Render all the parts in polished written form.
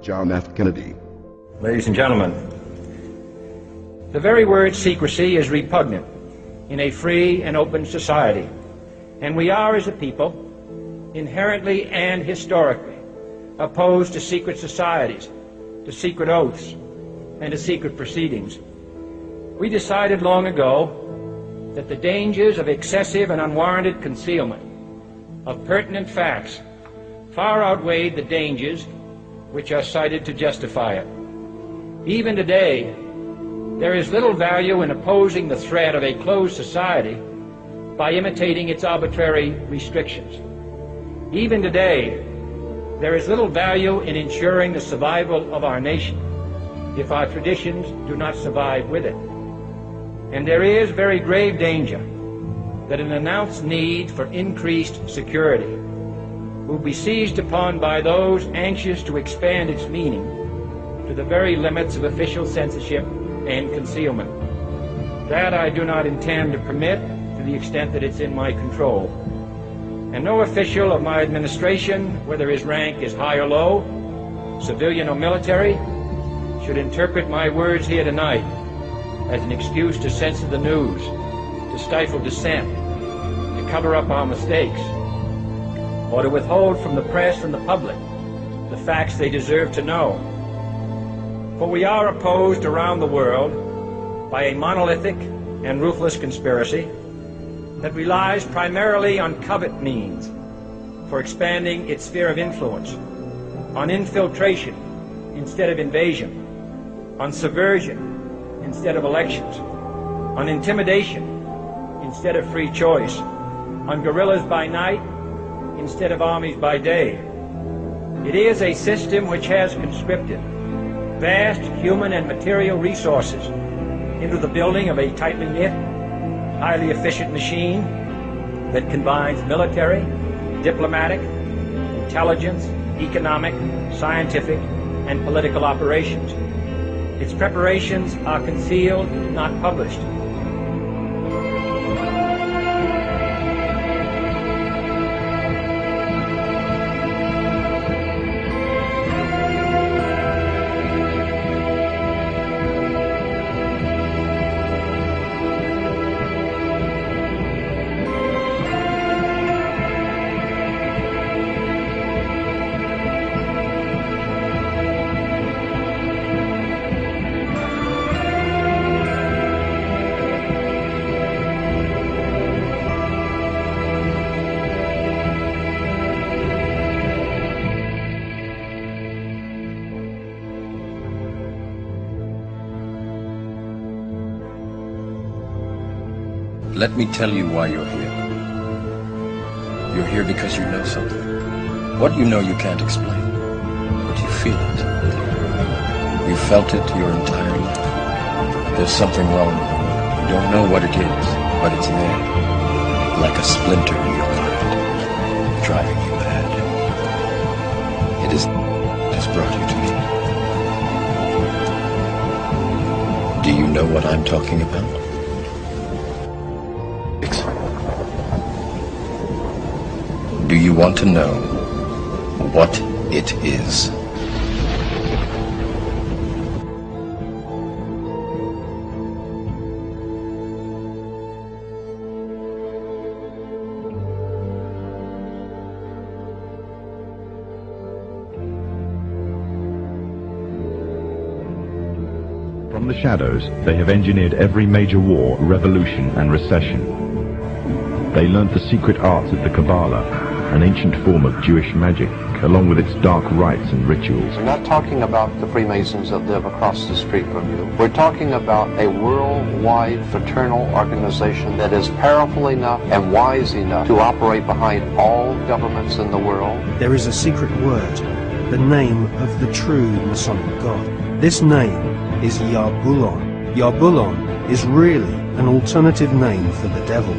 John F. Kennedy. Ladies and gentlemen, the very word secrecy is repugnant in a free and open society, and we are, as a people, inherently and historically opposed to secret societies, to secret oaths, and to secret proceedings. We decided long ago that the dangers of excessive and unwarranted concealment of pertinent facts far outweighed the dangers which are cited to justify it. Even today, there is little value in opposing the threat of a closed society by imitating its arbitrary restrictions. Even today, there is little value in ensuring the survival of our nation if our traditions do not survive with it. And there is very grave danger that an announced need for increased security will be seized upon by those anxious to expand its meaning to the very limits of official censorship and concealment. That I do not intend to permit to the extent that it's in my control. And no official of my administration, whether his rank is high or low, civilian or military, should interpret my words here tonight as an excuse to censor the news, to stifle dissent, to cover up our mistakes, or to withhold from the press and the public the facts they deserve to know. For we are opposed around the world by a monolithic and ruthless conspiracy that relies primarily on covert means for expanding its sphere of influence, on infiltration instead of invasion, on subversion instead of elections, on intimidation instead of free choice, on guerrillas by night instead of armies by day. It is a system which has conscripted vast human and material resources into the building of a tightly knit, highly efficient machine that combines military, diplomatic, intelligence, economic, scientific, and political operations. Its preparations are concealed, not published. Let me tell you why you're here. You're here because you know something. What you know you can't explain, but you feel it. You felt it your entire life. There's something wrong with you. You don't know what it is, but it's there, like a splinter in your mind, driving you mad. It has brought you to me. Do you know what I'm talking about? Do you want to know what it is? From the shadows, they have engineered every major war, revolution, and recession. They learnt the secret arts of the Kabbalah, an ancient form of Jewish magic, along with its dark rites and rituals. We're not talking about the Freemasons that live across the street from you. We're talking about a worldwide fraternal organization that is powerful enough and wise enough to operate behind all governments in the world. There is a secret word, the name of the true Masonic God. This name is Yarbulon. Yarbulon is really an alternative name for the devil.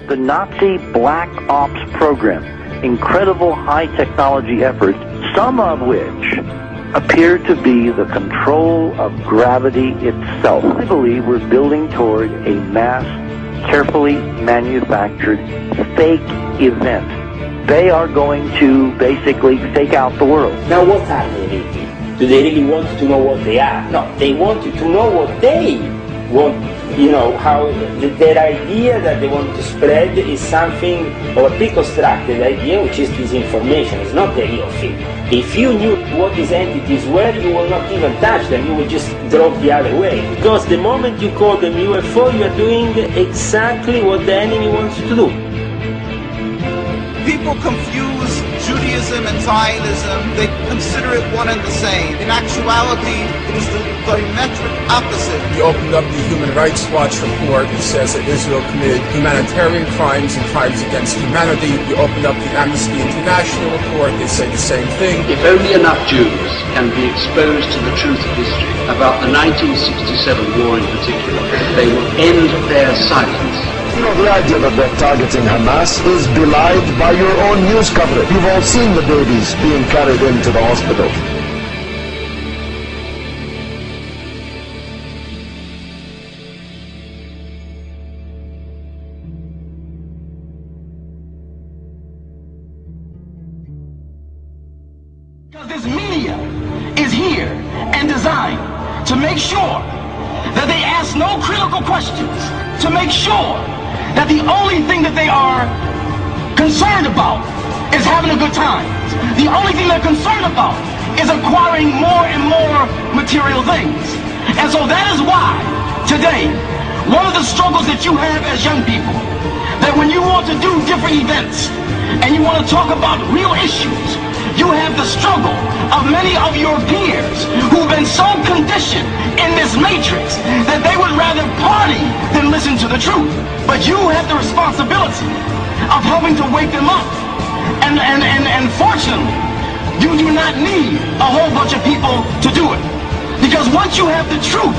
The Nazi Black Ops program incredible high technology efforts, some of which appear to be the control of gravity itself. I believe we're building toward a mass, carefully manufactured fake event. They are going to basically fake out the world. Now what are they really? Do they really want to know what they are? No, they want you to know what they want, you know, how their idea that they want to spread is something of a pre-constructed idea, which is disinformation. It's not the real thing. If you knew what these entities were, you will not even touch them. You will just drop the other way. Because the moment you call them UFO, you are doing exactly what the enemy wants you to do. People confuse Judaism and Zionism. They consider it one and the same. In actuality, it is the diametric opposite. You opened up the Human Rights Watch report. It says that Israel committed humanitarian crimes and crimes against humanity. You opened up the Amnesty International report. They say the same thing. If only enough Jews can be exposed to the truth of history about the 1967 war in particular, they will end their silence. You know, the idea that they're targeting Hamas is belied by your own news coverage. You've all seen the babies being carried into the hospital. Because this media is here and designed to make sure that they ask no critical questions, to make sure that the only thing that they are concerned about is having a good time. The only thing they're concerned about is acquiring more and more material things. And so that is why today, one of the struggles that you have as young people, that when you want to do different events and you want to talk about real issues, you have the struggle of many of your peers who've been so conditioned in this matrix that they would rather party than listen to the truth. But you have the responsibility of helping to wake them up. And fortunately, you do not need a whole bunch of people to do it. Because once you have the truth,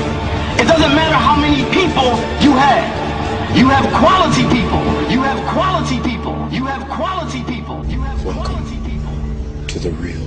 it doesn't matter how many people you have. You have quality people. You have quality people. You have quality people. You have quality people. To the real